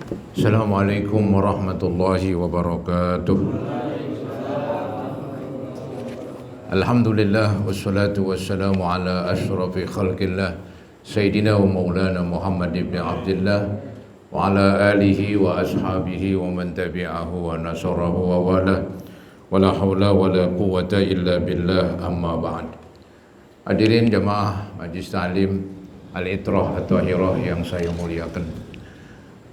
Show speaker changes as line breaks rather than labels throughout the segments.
Assalamualaikum warahmatullahi wabarakatuh. Alhamdulillah wassalatu wassalamu ala asyrafil khalqillah Sayyidina wa maulana Muhammad ibn Abdullah wa ala alihi wa ashabihi wa man tabi'ahu wa nasarahu wa wala wa la hawla wa la quwwata illa billah, amma ba'd. Hadirin jamaah Majlis Ta'lim Al-Itrah At-Tahirah yang saya muliakan,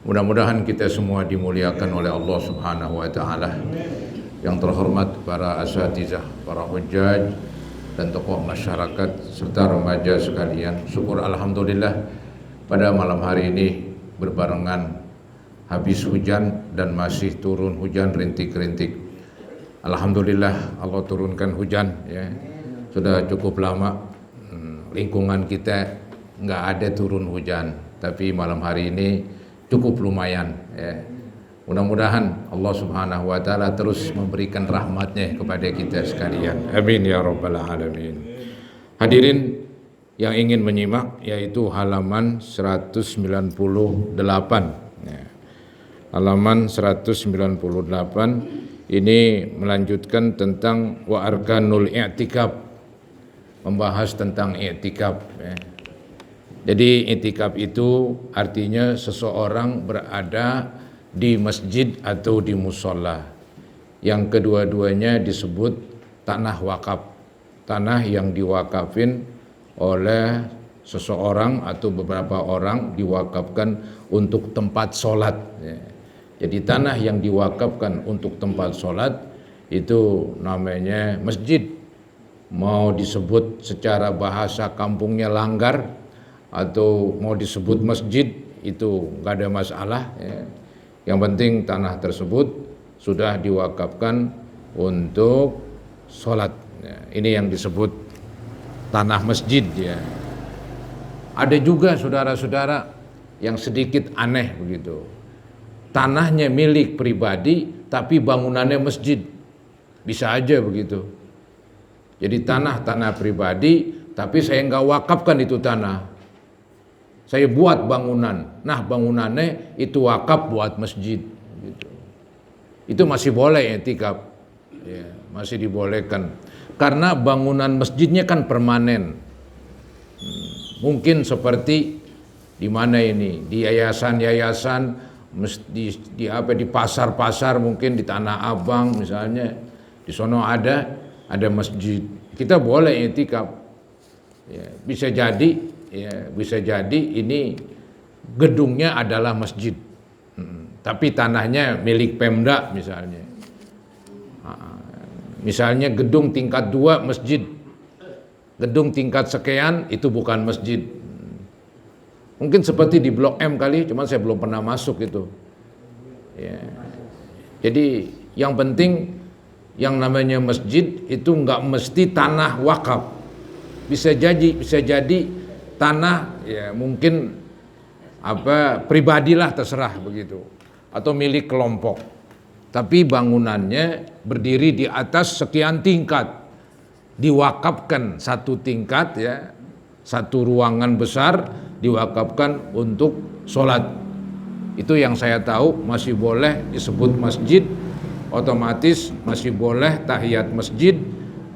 mudah-mudahan kita semua dimuliakan oleh Allah Subhanahu wa taala. Yang terhormat para asatizah, para hujjaj dan tokoh masyarakat serta remaja sekalian, syukur alhamdulillah pada malam hari ini berbarengan habis hujan dan masih turun hujan rintik-rintik. Alhamdulillah Allah turunkan hujan ya. Sudah cukup lama lingkungan kita nggak ada turun hujan, tapi malam hari ini cukup lumayan ya. Mudah-mudahan Allah Subhanahu wa taala terus memberikan rahmatnya kepada kita sekalian. Amin ya rabbal alamin. Hadirin yang ingin menyimak, yaitu halaman 198 ya. Halaman 198 ini melanjutkan tentang wa arkanul i'tikaf, membahas tentang i'tikaf ya. Jadi i'tikaf itu artinya seseorang berada di masjid atau di musola, yang kedua-duanya disebut tanah wakaf, tanah yang diwakafin oleh seseorang atau beberapa orang, diwakafkan untuk tempat sholat ya. Jadi tanah yang diwakafkan untuk tempat sholat itu namanya masjid. Mau disebut secara bahasa kampungnya langgar atau mau disebut masjid, itu nggak ada masalah ya. Yang penting tanah tersebut sudah diwakafkan untuk sholat ya. Ini yang disebut tanah masjid ya. Ada juga saudara-saudara yang sedikit aneh begitu, tanahnya milik pribadi tapi bangunannya masjid, bisa aja begitu. Jadi tanah pribadi tapi saya nggak wakafkan itu tanah, saya buat bangunan, nah bangunannya itu wakaf buat masjid gitu. Itu masih boleh i'tikaf ya, masih dibolehkan karena bangunan masjidnya kan permanen. Mungkin seperti di mana ini, di yayasan-yayasan, di pasar-pasar, mungkin di Tanah Abang misalnya, di sono ada masjid, kita boleh i'tikaf ya. Bisa jadi ini gedungnya adalah masjid, tapi tanahnya milik Pemda misalnya. Misalnya gedung tingkat 2 masjid, gedung tingkat sekian itu bukan masjid. Mungkin seperti di Blok M kali, cuman saya belum pernah masuk itu ya. Jadi yang penting yang namanya masjid itu nggak mesti tanah wakaf, bisa jadi tanah ya mungkin pribadilah, terserah begitu, atau milik kelompok, tapi bangunannya berdiri di atas sekian tingkat, diwakafkan satu tingkat ya, satu ruangan besar diwakafkan untuk sholat. Itu yang saya tahu masih boleh disebut masjid, otomatis masih boleh tahiyat masjid,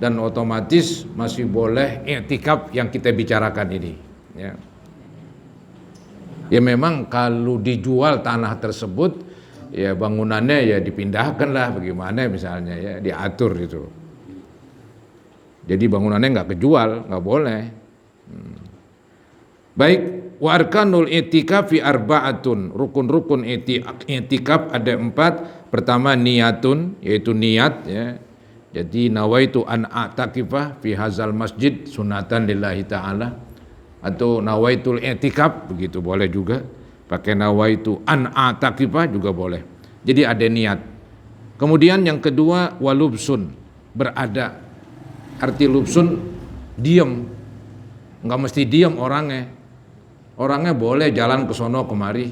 dan otomatis masih boleh i'tikaf yang kita bicarakan ini ya. Ya memang kalau dijual tanah tersebut ya bangunannya ya dipindahkan lah, bagaimana misalnya ya, diatur itu. Jadi bangunannya nggak kejual, nggak boleh. Baik, wa arkanul i'tikafi arba'atun, rukun-rukun i'tikaf ada 4. Pertama niyatun, yaitu niat ya. Jadi nawaitu an a'takifah fi hazal masjid sunatan lillahi ta'ala, atau nawaitul i'tikaf begitu boleh juga, pakai nawaitu an a'takifah juga boleh. Jadi ada niat. Kemudian yang kedua walubsun, berada. Arti lubsun diam, nggak mesti diam orangnya boleh jalan ke sono kemari,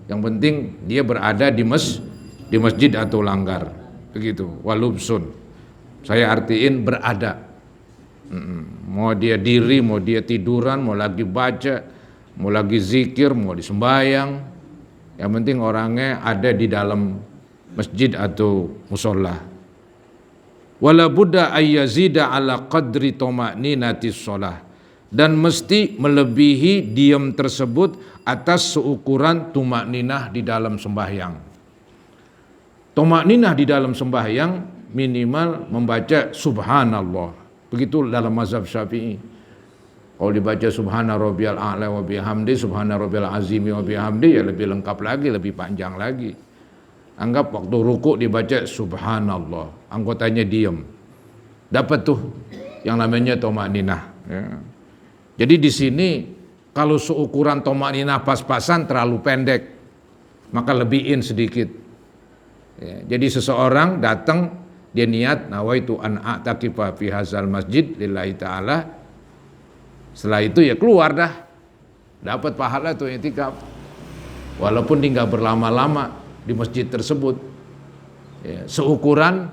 yang penting dia berada di masjid atau langgar begitu. Walubsun saya artiin berada, mau dia diri, mau dia tiduran, mau lagi baca, mau lagi zikir, mau disembayang Yang penting orangnya ada di dalam masjid atau musola. Wala budda ayyazida ala qadri tuma'ninatis shalah, dan mesti melebihi diam tersebut atas seukuran tumakninah di dalam sembahyang. Tumakninah di dalam sembahyang minimal membaca subhanallah. Begitu dalam mazhab Syafi'i. Kalau dibaca subhana rabbiyal a'la wa bihamdi, subhana rabbiyal azimi wa bihamdi, ya lebih lengkap lagi, lebih panjang lagi. Anggap waktu ruku dibaca subhanallah, anggotanya diam. Dapat tuh yang namanya tumakninah. Ya. Jadi di sini kalau seukuran tumakninah pas-pasan terlalu pendek, maka lebihin sedikit. Ya. Jadi seseorang datang, dia niat nawaitu an a'taqifa fi hadzal masjid lillahi ta'ala. Setelah itu ya keluar dah, dapat pahala tuh i'tikaf. Walaupun dia nggak berlama-lama di masjid tersebut, ya, seukuran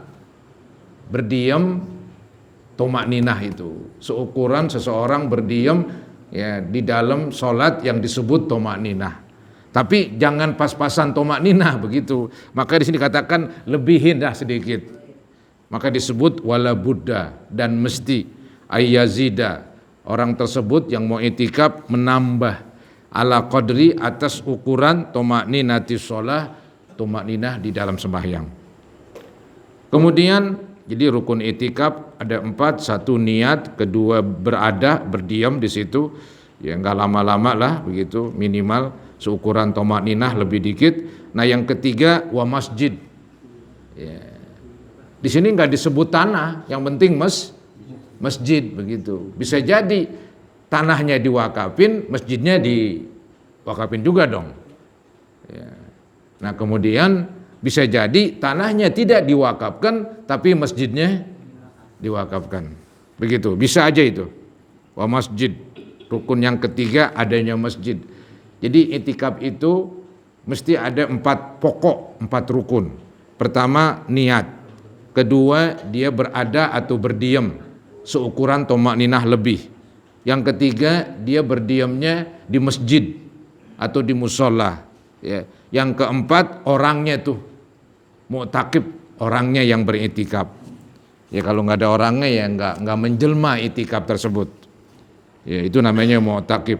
berdiam tumakninah itu, seukuran seseorang berdiam ya di dalam sholat yang disebut tumakninah. Tapi jangan pas-pasan tumakninah begitu. Maka di sini dikatakan lebihin dah sedikit. Maka disebut wala budda, dan mesti ayyazida, orang tersebut yang mau i'tikaf menambah ala qadri atas ukuran tumakninatis shalah, tumakninah di dalam sembahyang. Kemudian jadi rukun i'tikaf ada 4, 1 niat, kedua berada, berdiam di situ, ya enggak lama-lama lah begitu, minimal seukuran tumakninah lebih dikit. Nah yang ketiga wa masjid. Ya. Di sini enggak disebut tanah, yang penting masjid begitu. Bisa jadi tanahnya diwakafin, masjidnya diwakafin juga dong. Ya. Nah kemudian bisa jadi tanahnya tidak diwakafkan tapi masjidnya diwakafkan. Begitu, bisa aja itu. Wa masjid, rukun yang ketiga adanya masjid. Jadi i'tikaf itu mesti ada 4 pokok, 4 rukun. Pertama niat, kedua dia berada atau berdiam seukuran tumakninah lebih. Yang ketiga dia berdiamnya di masjid atau di musola. Ya. Yang keempat orangnya tuh mu'takib, orangnya yang beriktikaf. Ya kalau nggak ada orangnya ya nggak menjelma iktikaf tersebut. Ya itu namanya mu'takib.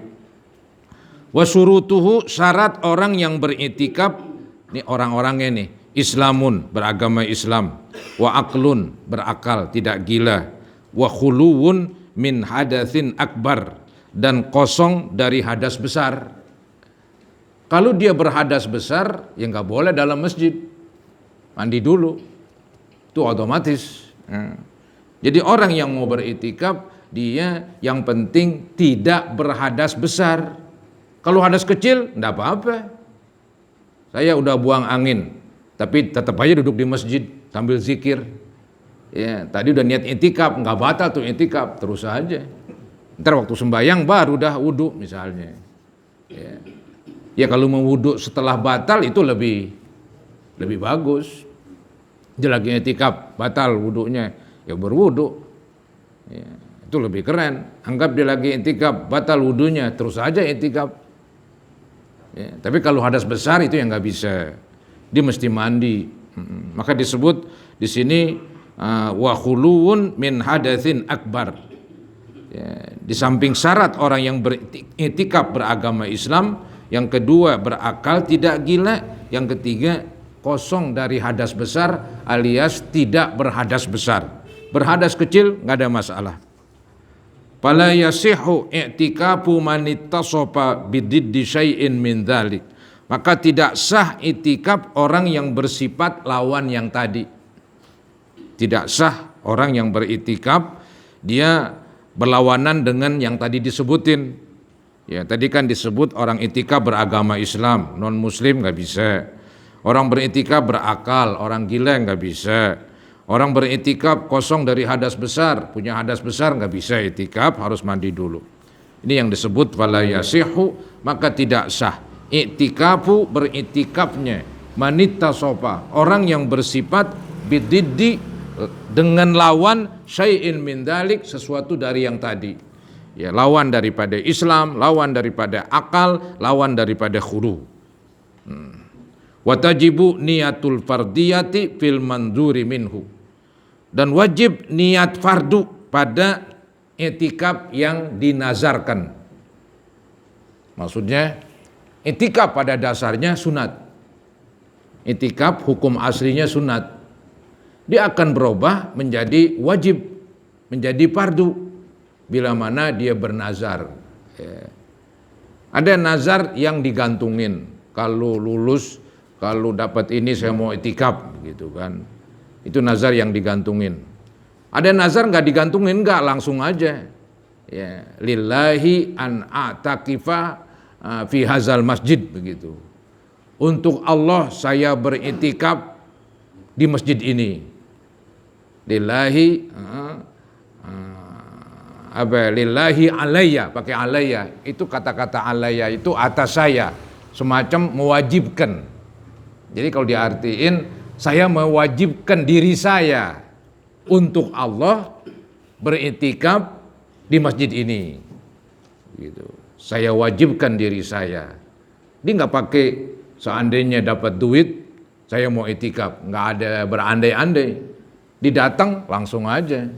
Wa syurutuhu, syarat orang yang beriktikaf, ini orang-orangnya nih, Islamun, beragama Islam, wa aqlun, berakal, tidak gila, wa khuluwun min hadatsin akbar, dan kosong dari hadas besar. Kalau dia berhadas besar, ya nggak boleh dalam masjid, mandi dulu, itu otomatis. Ya. Jadi orang yang mau beriktikaf, dia yang penting tidak berhadas besar. Kalau hadas kecil, enggak apa-apa. Saya udah buang angin, tapi tetap aja duduk di masjid sambil zikir. Ya, tadi udah niat iktikaf, enggak batal tuh iktikaf, terus aja. Ntar waktu sembahyang baru dah wudu misalnya. Ya. Ya kalau mau wudu setelah batal itu lebih bagus. Dia lagi iktikaf, batal wudunya, ya berwudu. Ya, itu lebih keren. Anggap dia lagi iktikaf, batal wudunya, terus aja iktikaf. Ya, tapi kalau hadas besar itu yang nggak bisa, dia mesti mandi. Maka disebut di sini wa khuluwun min hadatsin akbar. Ya, di samping syarat orang yang beriktikaf beragama Islam, yang kedua berakal tidak gila, yang ketiga kosong dari hadas besar alias tidak berhadas besar. Berhadas kecil nggak ada masalah. Fala yasihu i'tikafu man ittasafa bididdi syai'in min dzalik. Maka tidak sah i'tikaf orang yang bersifat lawan yang tadi. Tidak sah orang yang beriktikaf dia berlawanan dengan yang tadi disebutin. Ya, tadi kan disebut orang i'tikaf beragama Islam, non muslim nggak bisa. Orang beriktikaf berakal, orang gila nggak bisa. Orang beriktikaf kosong dari hadas besar, punya hadas besar nggak bisa i'tikaf, harus mandi dulu. Ini yang disebut wala yasihu, maka tidak sah. I'tikafu beriktikafnya manita sopa, orang yang bersifat bididdi dengan lawan syai'in min dalik, sesuatu dari yang tadi. Ya, lawan daripada Islam, lawan daripada akal, lawan daripada khulu. Watajibu niyatul fardiyati fil manzuri minhu. Dan wajib niat fardu pada i'tikaf yang dinazarkan. Maksudnya i'tikaf pada dasarnya sunat. I'tikaf hukum aslinya sunat. Dia akan berubah menjadi wajib, menjadi fardu bila mana dia bernazar. Ada nazar yang digantungin. Kalau lulus, kalau dapat ini saya mau i'tikaf gitu kan. Itu nazar yang digantungin. Ada nazar nggak digantungin, nggak, langsung aja. Ya, lillahi an a'takifa fi hazal masjid begitu. Untuk Allah saya beriktikaf di masjid ini. Lillahi lillahi alayya, pakai alayya. Itu kata-kata alayya itu atas saya, semacam mewajibkan. Jadi kalau diartiin saya mewajibkan diri saya untuk Allah beriktikaf di masjid ini. Gitu. Saya wajibkan diri saya. Dia nggak pakai seandainya dapat duit, saya mau iktikaf, nggak ada berandai-andai. Didatang langsung aja.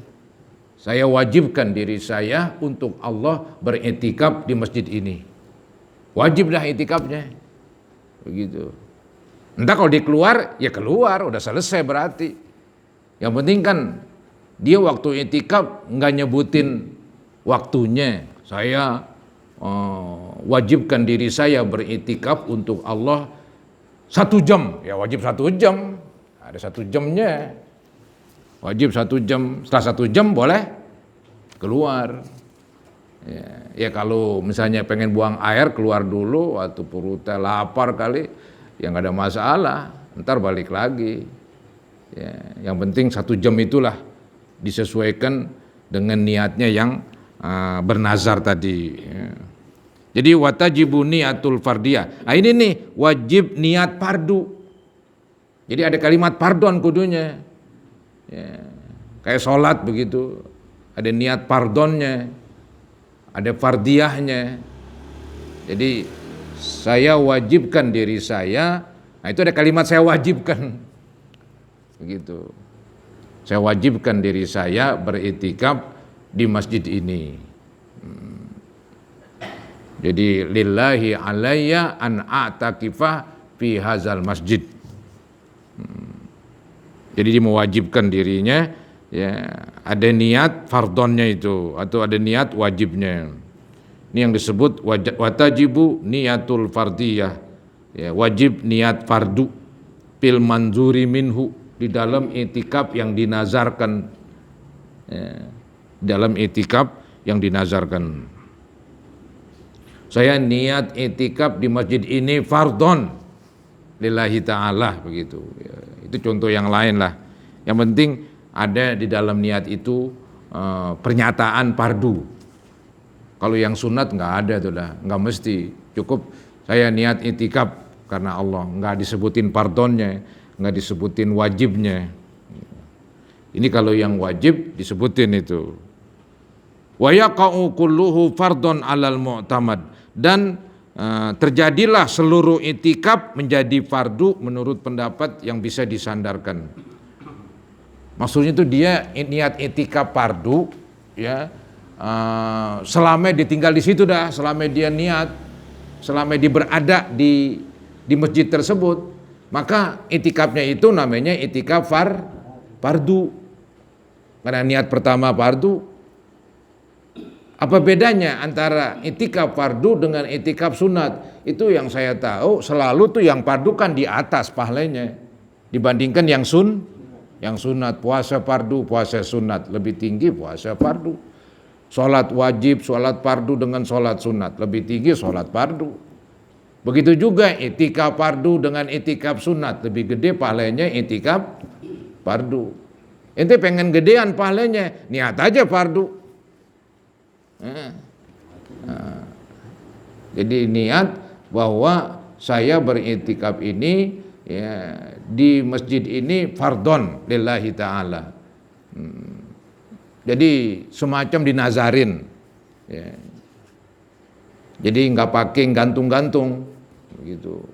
Saya wajibkan diri saya untuk Allah beriktikaf di masjid ini. Wajib dah iktikafnya. Begitu. Entah kalau dia keluar, ya keluar, udah selesai berarti. Yang penting kan dia waktu iktikaf nggak nyebutin waktunya. Saya wajibkan diri saya beriktikaf untuk Allah 1 jam, ya wajib 1 jam, ada 1 jamnya, wajib 1 jam, setelah 1 jam boleh keluar. Ya kalau misalnya pengen buang air keluar dulu, waktu perutnya lapar kali, ya nggak ada masalah, ntar balik lagi. Ya, yang penting 1 jam itulah disesuaikan dengan niatnya yang bernazar tadi. Ya. Jadi watajibu niatul fardiyah. Nah ini nih wajib niat fardu. Jadi ada kalimat pardon kudunya. Ya. Kayak sholat begitu. Ada niat pardonnya. Ada fardiyahnya. Jadi saya wajibkan diri saya. Nah itu ada kalimat saya wajibkan. Begitu. Saya wajibkan diri saya beriktikaf di masjid ini. Jadi lillahi alayya an a'takifa fi hazal masjid. Jadi dia mewajibkan dirinya, ya ada niat fardonnya itu atau ada niat wajibnya. Ini yang disebut watajibu niatul fardiyah. Ya, wajib niat fardu fil manzuri minhu, di dalam i'tikaf yang dinazarkan. Ya, dalam i'tikaf yang dinazarkan. Saya niat i'tikaf di masjid ini fardhon lillahi ta'ala begitu. Ya, itu contoh yang lain lah. Yang penting ada di dalam niat itu pernyataan fardu. Kalau yang sunat nggak ada tuh dah, nggak mesti. Cukup saya niat i'tikaf karena Allah, nggak disebutin fardhonnya, nggak disebutin wajibnya. Ini kalau yang wajib disebutin itu. Wa yaqa'u kulluhu fardhon 'alal mu'tamad. Dan terjadilah seluruh i'tikaf menjadi fardu menurut pendapat yang bisa disandarkan. Maksudnya itu dia niat i'tikaf fardu, ya selama ditinggal di situ dah, selama dia niat, selama dia berada di masjid tersebut, maka i'tikafnya itu namanya i'tikaf fardu. Karena niat pertama fardu. Apa bedanya antara i'tikaf fardu dengan i'tikaf sunat? Itu yang saya tahu selalu tuh yang fardu kan di atas pahalanya dibandingkan yang sunat. Puasa fardu, puasa sunat lebih tinggi puasa fardu. Sholat wajib, sholat fardu dengan sholat sunat lebih tinggi sholat fardu. Begitu juga i'tikaf fardu dengan i'tikaf sunat lebih gede pahalanya i'tikaf fardu. Ente pengen gedean pahalanya, niat aja fardu. Jadi niat bahwa saya beriktikaf ini ya, di masjid ini fardhon lillahi ta'ala. Jadi semacam dinazarin ya. Jadi nggak pakai gantung-gantung gitu.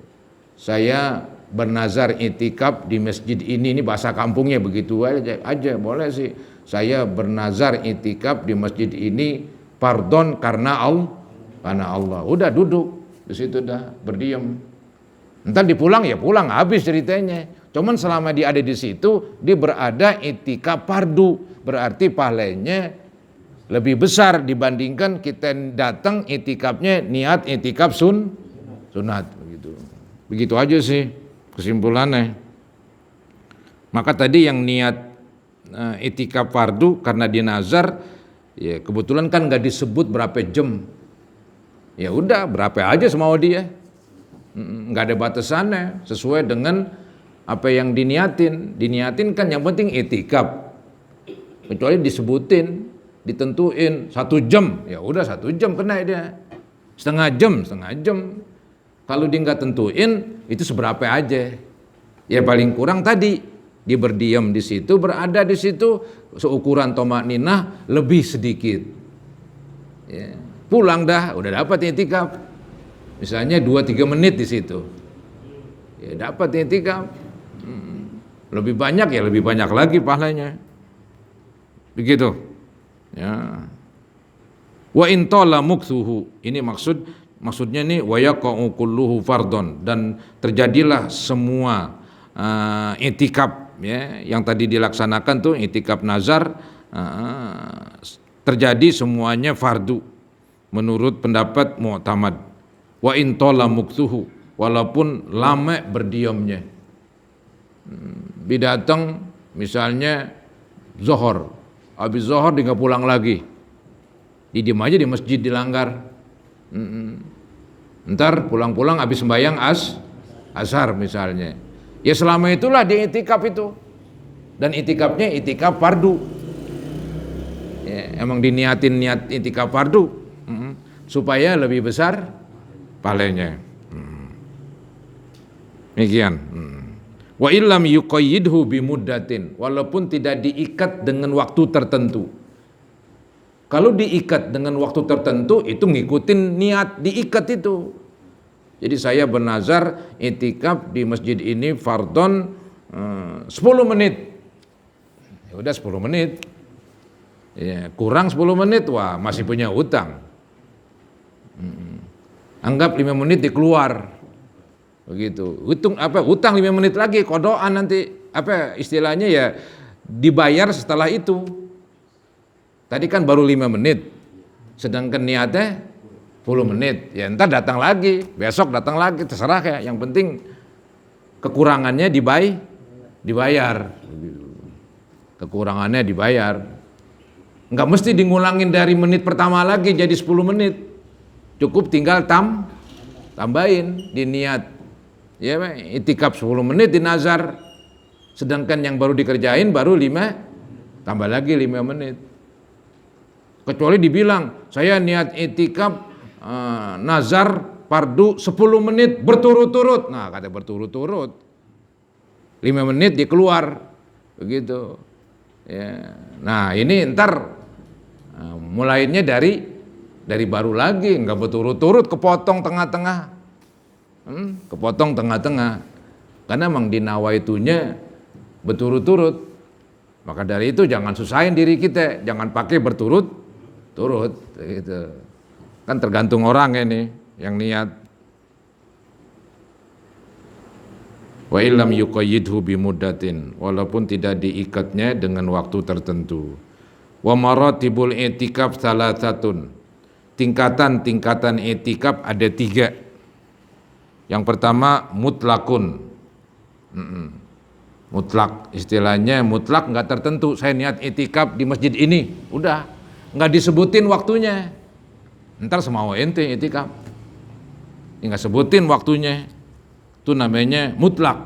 Saya bernazar itikaf di masjid ini bahasa kampungnya begitu aja boleh sih. Saya bernazar itikaf di masjid ini pardon karena Allah. Udah duduk di situ dah berdiam. Entar dipulang ya pulang, habis ceritanya. Cuman selama dia ada di situ, dia berada itikaf fardu, berarti pahalanya lebih besar dibandingkan kita datang itikafnya niat itikaf sunat begitu. Begitu aja sih kesimpulannya. Maka tadi yang niat itikaf fardu karena dia nazar, ya kebetulan kan nggak disebut berapa jam. Ya udah berapa aja semau dia, nggak ada batasannya sesuai dengan apa yang diniatin kan yang penting itikaf. Kecuali disebutin, ditentuin 1 jam, ya udah 1 jam kena dia. Setengah jam. Kalau dia nggak tentuin itu seberapa aja. Ya paling kurang tadi dia berdiam di situ, berada di situ seukuran tomakninah lebih sedikit. Ya, pulang dah, udah dapat itikaf. Misalnya 2-3 menit di situ. Ya dapat itikaf. Lebih banyak ya lebih banyak lagi pahalanya. Begitu. Ya. Wa in tala mukthuhu. Ini maksudnya nih wa yaqa'u kulluhu fardon, dan terjadilah semua itikaf ya yang tadi dilaksanakan tuh itikaf nazar terjadi semuanya fardu menurut pendapat mu'tamad. Wa in tala mukthuhu, walaupun lama berdiamnya. Bidatang misalnya zuhur, habis zuhur dia nggak pulang lagi, didiam aja di masjid dilanggar. Ntar pulang-pulang habis sembahyang asar misalnya, ya selama itulah dia itikaf itu, dan itikafnya itikaf fardu. Ya, emang diniatin niat itikaf fardu supaya lebih besar pahalanya. Demikian. Wa illam yuqayyidhu bimuddatin, walaupun tidak diikat dengan waktu tertentu. Kalau diikat dengan waktu tertentu itu ngikutin niat diikat itu. Jadi saya bernazar itikaf di masjid ini fardon 10 menit. Ya udah 10 menit. Ya, kurang 10 menit wah masih punya utang. Anggap 5 menit dikeluar. Begitu. Utang 5 menit lagi kodoan nanti istilahnya ya dibayar setelah itu. Tadi kan baru 5 menit. Sedangkan niatnya 10 menit. Ya entar datang lagi, besok datang lagi, terserah ya. Yang penting kekurangannya dibayar. Kekurangannya dibayar. Enggak mesti ngulangin dari menit pertama lagi jadi 10 menit. Cukup tinggal tambahin di niat. Ya, itikaf 10 menit di nazar. Sedangkan yang baru dikerjain baru 5, tambah lagi 5 menit. Kecuali dibilang, saya niat itikaf nazar fardu 10 menit berturut-turut. Nah, kata berturut-turut. 5 menit dia keluar. Begitu. Ya. Nah, ini ntar mulainya dari baru lagi, enggak berturut-turut, kepotong tengah-tengah. Kepotong tengah-tengah, karena memang di nawaitunya berturut-turut. Maka dari itu jangan susahin diri kita, jangan pakai berturut-turut gitu. Kan tergantung orang ini yang niat. Wa illam yuqayyidhu bimuddatin, walaupun tidak diikatnya dengan waktu tertentu. Wa maratibul i'tikaf salasatun, tingkatan-tingkatan i'tikaf ada 3. Yang pertama mutlakun, mutlak, istilahnya mutlak nggak tertentu. Saya niat itikaf di masjid ini, udah nggak disebutin waktunya. Ntar semau ente itikaf, nggak sebutin waktunya, itu namanya mutlak.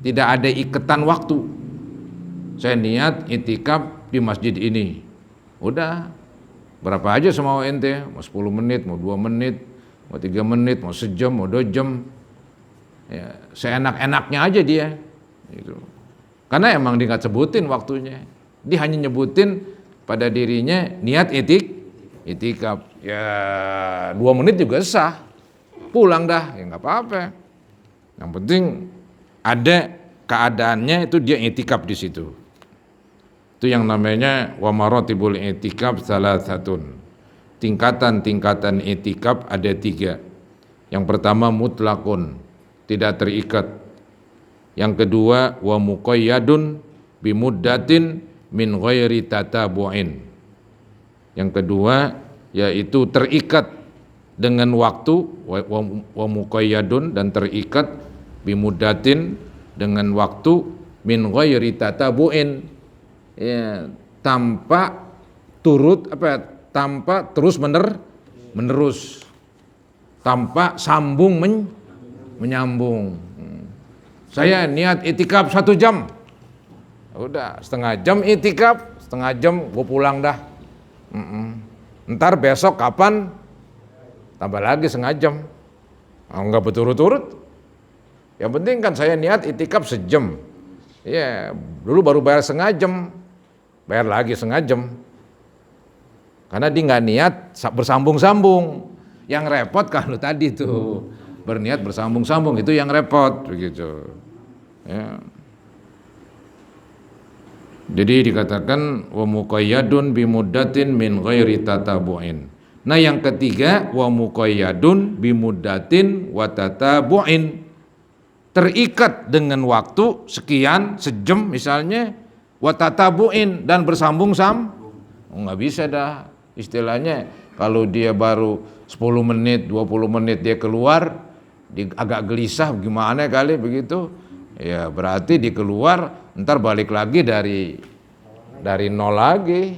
Tidak ada ikatan waktu. Saya niat itikaf di masjid ini, udah berapa aja semau ente, mau 10 menit, mau 2 menit. Mau 3 menit, mau sejam, mau 2 jam, ya, seenak-enaknya aja dia. Gitu. Karena emang dia nggak sebutin waktunya, dia hanya nyebutin pada dirinya niat itikaf. Ya 2 menit juga sah, pulang dah, ya nggak apa-apa. Yang penting ada keadaannya itu dia i'tikaf di situ. Itu yang namanya wa maratibul i'tikaf salasatun. Tingkatan-tingkatan i'tikaf ada 3. Yang pertama mutlakun, tidak terikat. Yang kedua wa muqayyadun bimuddatin min ghairi tatabu'in. Yang kedua yaitu terikat dengan waktu, wa muqayyadun, dan terikat bimuddatin dengan waktu min ghairi tatabu'in, ya, tanpa terus menerus, tanpa sambung menyambung. Saya niat itikaf 1 jam, udah setengah jam itikaf, setengah jam gue pulang dah. Ntar besok kapan tambah lagi setengah jam. Enggak berturut-turut. Yang penting kan saya niat itikaf sejam, ya dulu baru bayar setengah jam, bayar lagi setengah jam, karena dia nggak niat bersambung-sambung. Yang repot kalau tadi tuh berniat bersambung-sambung, itu yang repot begitu, ya. Jadi dikatakan wa muqayyadun bimuddatin min ghairi tatabu'in. Nah yang ketiga wa muqayyadun bimuddatin wa tatabu'in, terikat dengan waktu sekian, sejam misalnya, wa tatabu'in, dan bersambung-sambung. Nggak bisa dah istilahnya. Kalau dia baru 10 menit, 20 menit dia keluar, agak gelisah gimana kali begitu, ya berarti dia keluar, ntar balik lagi dari nol lagi.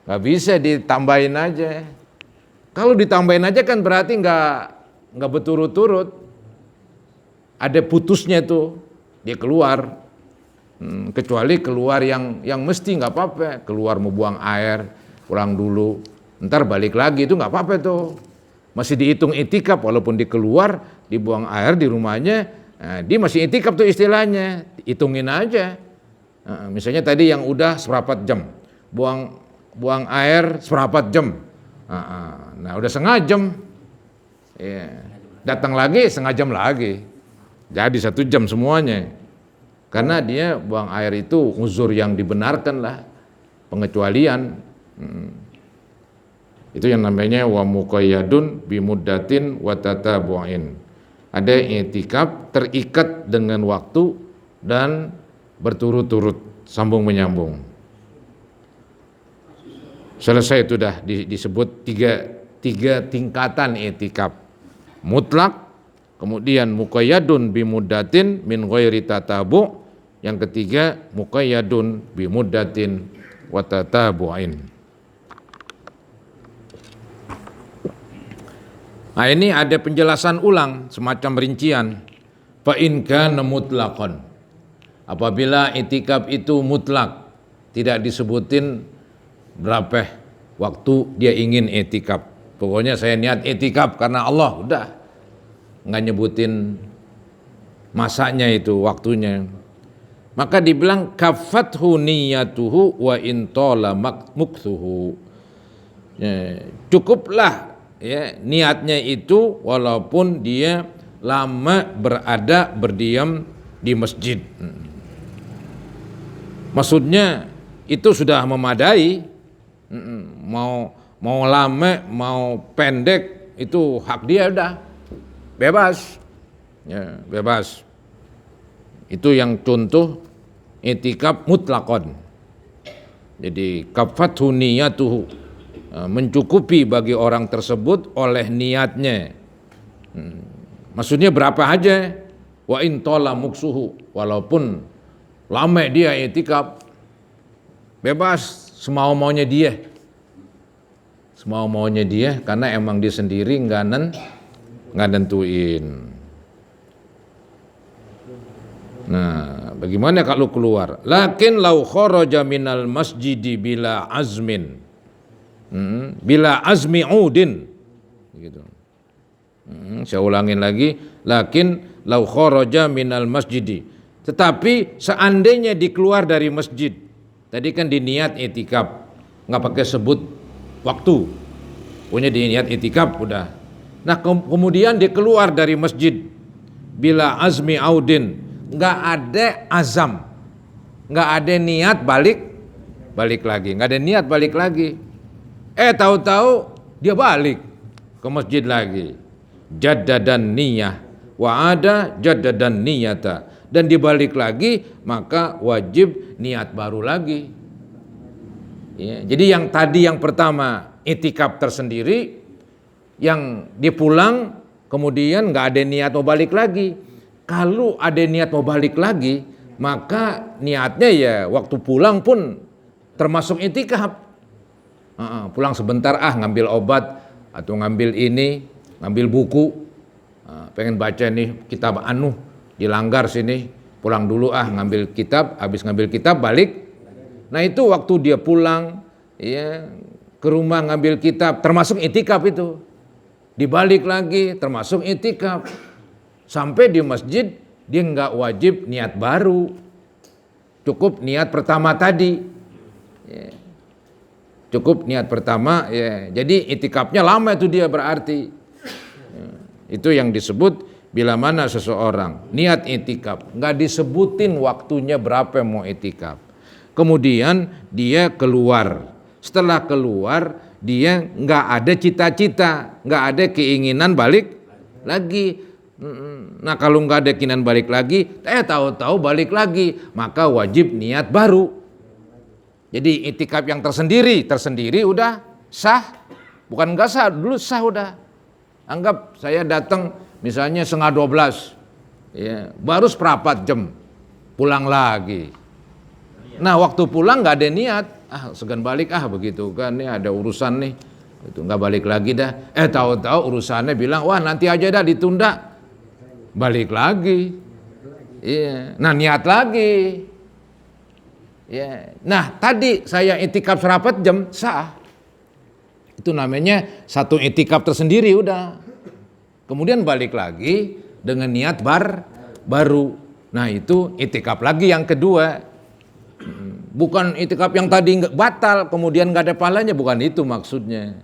Nggak bisa ditambahin aja. Kalau ditambahin aja kan berarti nggak berturut-turut, ada putusnya tuh, dia keluar. Kecuali keluar yang mesti nggak apa-apa, keluar mau buang air, pulang dulu, ntar balik lagi, itu nggak apa-apa tuh, masih dihitung i'tikaf walaupun dia keluar, dibuang air di rumahnya, dia masih i'tikaf tuh istilahnya, hitungin aja. Misalnya tadi yang udah seperempat jam, buang air seperempat jam, nah udah setengah jam, ya. Datang lagi setengah jam lagi, jadi 1 jam semuanya. Karena dia buang air itu uzur yang dibenarkan lah, pengecualian. Itu yang namanya wa muqayyadun bimuddatin wa tatabu'in. Ada i'tikaf terikat dengan waktu dan berturut-turut, sambung menyambung. Selesai itu dah disebut tiga tingkatan i'tikaf. Mutlak, kemudian muqayyadun bimuddatin min ghairi tatabu', yang ketiga muqayyadun bimuddatin wa tatabu'in. Nah ini ada penjelasan ulang, semacam rincian. Fa in kana mutlaqan, apabila i'tikaf itu mutlak, tidak disebutin berapa waktu dia ingin i'tikaf. Pokoknya saya niat i'tikaf karena Allah, udah. Nggak nyebutin masanya itu, waktunya. Maka dibilang kafathu niyatuhu wa intola mukthuhu. Ya, cukuplah ya niatnya itu walaupun dia lama berdiam di masjid. Maksudnya itu sudah memadai. Mau lama mau pendek itu hak dia, udah bebas, ya, bebas. Itu yang contoh i'tikaf mutlaqan. Jadi kafathu niyatuhu, mencukupi bagi orang tersebut oleh niatnya. Maksudnya berapa aja, wa in tola muksuhu, walaupun lama dia i'tikaf, bebas semau-maunya dia. Semau-maunya dia karena emang dia sendiri nggak nentuin. Nah, bagaimana kalau keluar? Lakin lau kharaja minal masjidi bila azmin, bila azmi udin, gitu. Saya ulangin lagi. Lakin lau kharaja minal masjidi, tetapi seandainya dikeluar dari masjid, tadi kan diniat i'tikaf, nggak pakai sebut waktu, punya diniat i'tikaf udah. Nah kemudian dia keluar dari masjid, bila azmi audin, nggak ada azam, nggak ada niat balik lagi, nggak ada niat balik lagi. Tahu-tahu dia balik ke masjid lagi. Jaddadan niyah wa ada jaddadan niyata, dan dibalik lagi maka wajib niat baru lagi. Ya, jadi yang tadi yang pertama itikaf tersendiri, yang dipulang kemudian nggak ada niat mau balik lagi. Kalau ada niat mau balik lagi, maka niatnya ya waktu pulang pun termasuk itikaf. Pulang sebentar ngambil obat atau ngambil ini, ngambil buku, pengen baca nih kitab dilanggar sini, pulang dulu ngambil kitab, habis ngambil kitab balik. Nah itu waktu dia pulang ya ke rumah ngambil kitab termasuk itikaf itu. Dibalik lagi termasuk itikaf. Sampai di masjid dia nggak wajib niat baru, cukup niat pertama tadi. Ya. Cukup niat pertama ya. Jadi itikafnya lama itu dia berarti. Ya. Itu yang disebut bila mana seseorang niat itikaf, nggak disebutin waktunya berapa mau itikaf. Kemudian dia keluar. Setelah keluar dia nggak ada cita-cita, nggak ada keinginan balik lagi. Nah kalau nggak ada keinginan balik lagi, tahu-tahu balik lagi, maka wajib niat baru. Jadi itikaf yang tersendiri udah sah, bukan nggak sah, dulu sah udah. Anggap saya datang misalnya 11:30, ya, baru seperempat jam pulang lagi. Nah waktu pulang nggak ada niat, segan balik begitu kan, nih ada urusan nih, itu nggak balik lagi dah. Tahu-tahu urusannya bilang wah nanti aja dah ditunda, balik lagi. Iya, nah niat lagi. Ya. Nah tadi saya itikaf 4 jam sah, itu namanya satu itikaf tersendiri udah. Kemudian balik lagi dengan niat baru. Nah itu itikaf lagi yang kedua. Bukan itikaf yang tadi batal kemudian nggak ada pahalanya, bukan itu maksudnya.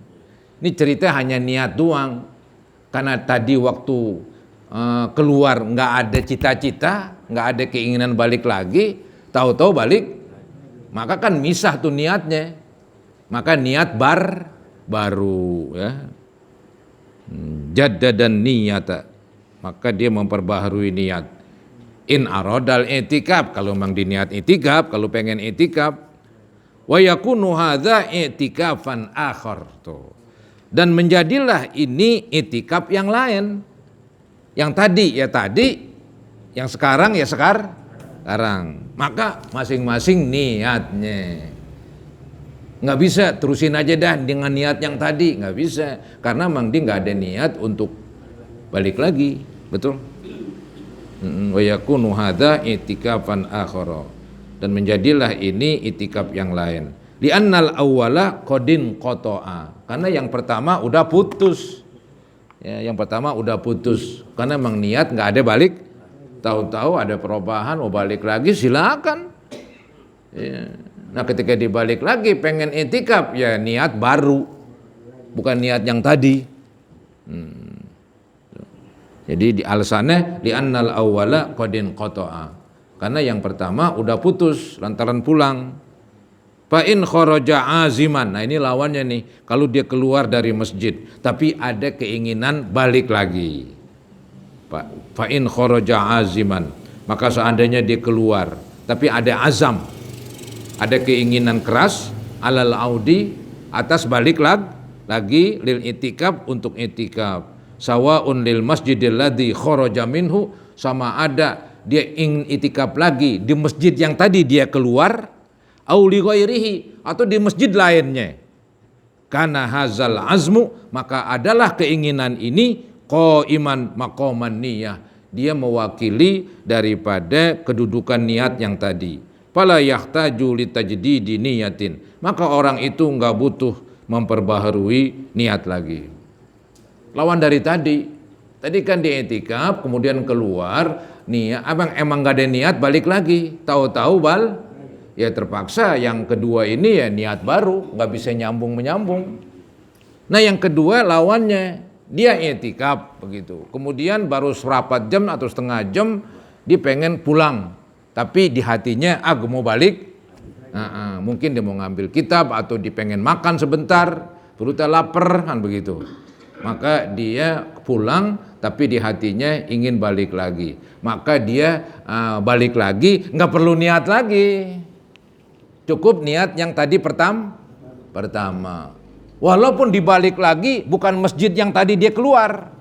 Ini cerita hanya niat doang. Karena tadi waktu keluar nggak ada cita-cita, nggak ada keinginan balik lagi, tahu-tahu balik, maka kan misah tuh niatnya. Maka niat baru ya. Jaddadan niyata, maka dia memperbaharui niat. In aradal itikaf, kalau memang diniat itikaf, kalau pengen itikaf, wa yakunu hadza itikafan akhar tuh. Dan menjadilah ini itikaf yang lain. Yang tadi ya tadi, yang sekarang ya sekarang. Maka masing-masing niatnya. Nggak bisa terusin aja dah dengan niat yang tadi, nggak bisa. Karena memang dia nggak ada niat untuk balik lagi, betul? Wa yakunu hadza itikafan akhara, dan menjadilah ini itikaf yang lain. Li'annal awwala qadin qata'a, karena yang pertama udah putus. Ya, yang pertama udah putus karena memang niat nggak ada balik. Tahu-tahu ada perubahan mau balik lagi silakan. Ya. Nah ketika dibalik lagi pengen itikaf ya niat baru, bukan niat yang tadi. Jadi di alasannya li'annal awwala qadin qata'a, karena yang pertama udah putus lantaran pulang. Fa in kharaja aziman, nah ini lawannya nih, kalau dia keluar dari masjid tapi ada keinginan balik lagi. Fa in kharaja aziman, maka seandainya dia keluar tapi ada azam, ada keinginan keras alal audi, atas balik lagi lil itikaf, untuk itikaf. Sawaun lil masjidil ladzi kharaja minhu, sama ada dia ingin itikaf lagi di masjid yang tadi dia keluar, au li ghairihi, atau di masjid lainnya. Kana hazal azmu, maka adalah keinginan ini qaiman maqaman niyah, dia mewakili daripada kedudukan niat yang tadi. Fala yahtaju li tajdidi niyatin, maka orang itu enggak butuh memperbaharui niat lagi. Lawan dari tadi kan di itikaf kemudian keluar niat, emang gak ada niat balik lagi, tahu-tahu ya terpaksa yang kedua ini ya niat baru, nggak bisa nyambung menyambung. Nah yang kedua lawannya dia i'tikaf begitu. Kemudian baru seperempat jam atau setengah jam dia pengen pulang, tapi di hatinya gue mau balik. Mungkin dia mau ngambil kitab atau dia pengen makan sebentar, perutnya lapar kan begitu. Maka dia pulang tapi di hatinya ingin balik lagi. Maka dia balik lagi, nggak perlu niat lagi. Cukup niat yang tadi pertama. Walaupun dibalik lagi bukan masjid yang tadi dia keluar.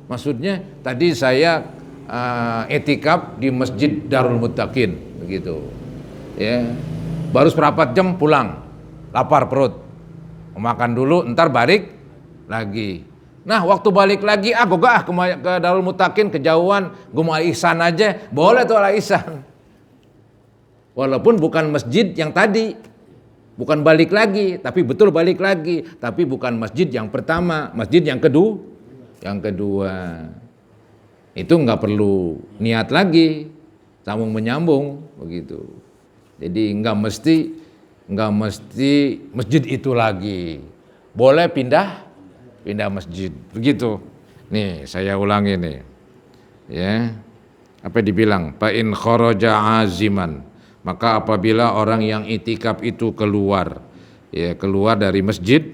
Maksudnya tadi saya i'tikaf di Masjid Darul Muttaqin begitu. Ya. Baru seperempat jam pulang. Lapar perut. Makan dulu, ntar balik lagi. Nah, waktu balik lagi gue ke Darul Muttaqin kejauhan, gue mau ihsan aja, boleh tuh ala ihsan. Walaupun bukan masjid yang tadi, bukan balik lagi, tapi betul balik lagi, tapi bukan masjid yang pertama, masjid yang kedua. Itu nggak perlu niat lagi, sambung menyambung begitu. Jadi nggak mesti masjid itu lagi, boleh pindah masjid begitu. Nih saya ulangi nih, ya apa dibilang? Fa in kharaja aziman, maka apabila orang yang i'tikaf itu keluar dari masjid,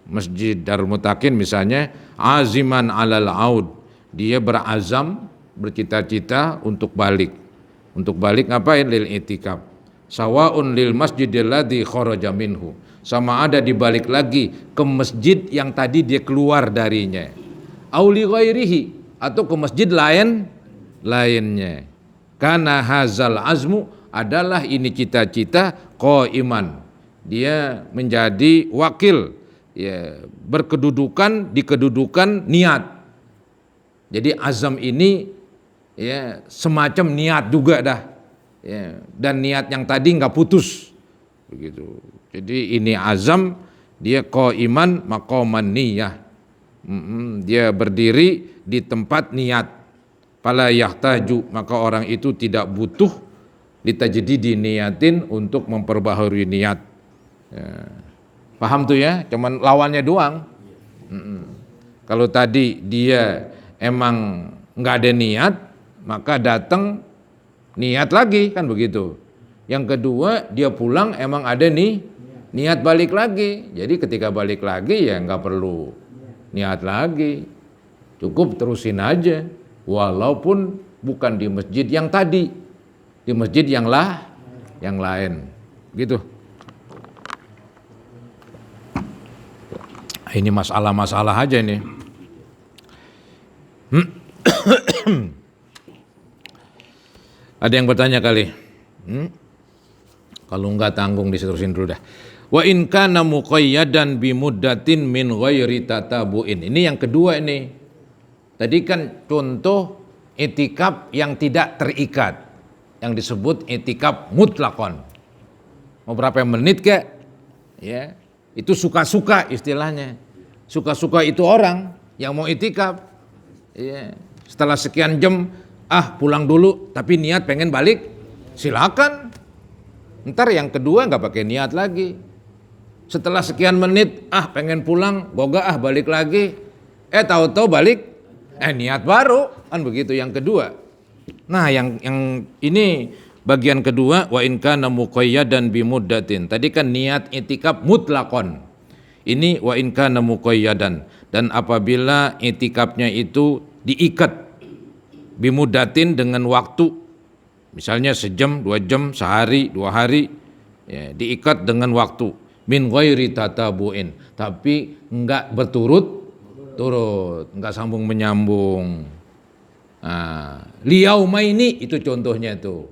Masjid Darul Muttaqin misalnya, aziman alal aud, dia berazam, bercita-cita untuk balik. Untuk balik ngapain? Lil i'tikaf. Sawaun lil masjidil ladzi kharaja minhu, sama ada dibalik lagi ke masjid yang tadi dia keluar darinya. Au li ghairihi, atau ke masjid lainnya. Karena hazal azmu, adalah ini cita-cita qaiman, dia menjadi wakil, ya, berkedudukan di kedudukan niat. Jadi azam ini ya semacam niat juga dah, ya, dan niat yang tadi nggak putus begitu. Jadi ini azam, dia qaiman maqaman niyah, dia berdiri di tempat niat. Fala yahtaju, maka orang itu tidak butuh ditajdidi niatin, untuk memperbaharui niat. Ya. Paham tuh ya, cuman lawannya doang. Kalau tadi dia emang nggak ada niat, maka datang niat lagi kan begitu. Yang kedua dia pulang emang ada nih niat balik lagi. Jadi ketika balik lagi ya nggak perlu niat lagi, cukup terusin aja. Walaupun bukan di masjid yang tadi, di masjid yang lain, gitu. Ini masalah-masalah aja ini. Ada yang bertanya kali? Kalau enggak tanggung diterusin dulu dah. Wa in kana muqayyadan bi muddatin min ghairi tatabu'in. Ini yang kedua ini. Tadi kan contoh i'tikaf yang tidak terikat, yang disebut i'tikaf mutlaqon. Mau berapa menit kek? Ya, itu suka-suka istilahnya. Suka-suka itu orang yang mau i'tikaf. Ya, setelah sekian jam, pulang dulu, tapi niat pengen balik, silakan. Ntar yang kedua nggak pakai niat lagi. Setelah sekian menit, pengen pulang, boga balik lagi. Tahu-tahu balik, niat baru, kan begitu yang kedua. Nah, yang ini bagian kedua, wa in kana muqayyadan bi muddatin. Tadi kan niat i'tikaf mutlaqon. Ini wa in kana muqayyadan, dan apabila i'tikafnya itu diikat bi muddatin dengan waktu, misalnya sejam, 2 jam, sehari, 2 hari, ya, diikat dengan waktu min ghairi tatabu'in, tapi enggak berturut-turut, enggak sambung menyambung. Liyaumaini itu contohnya itu.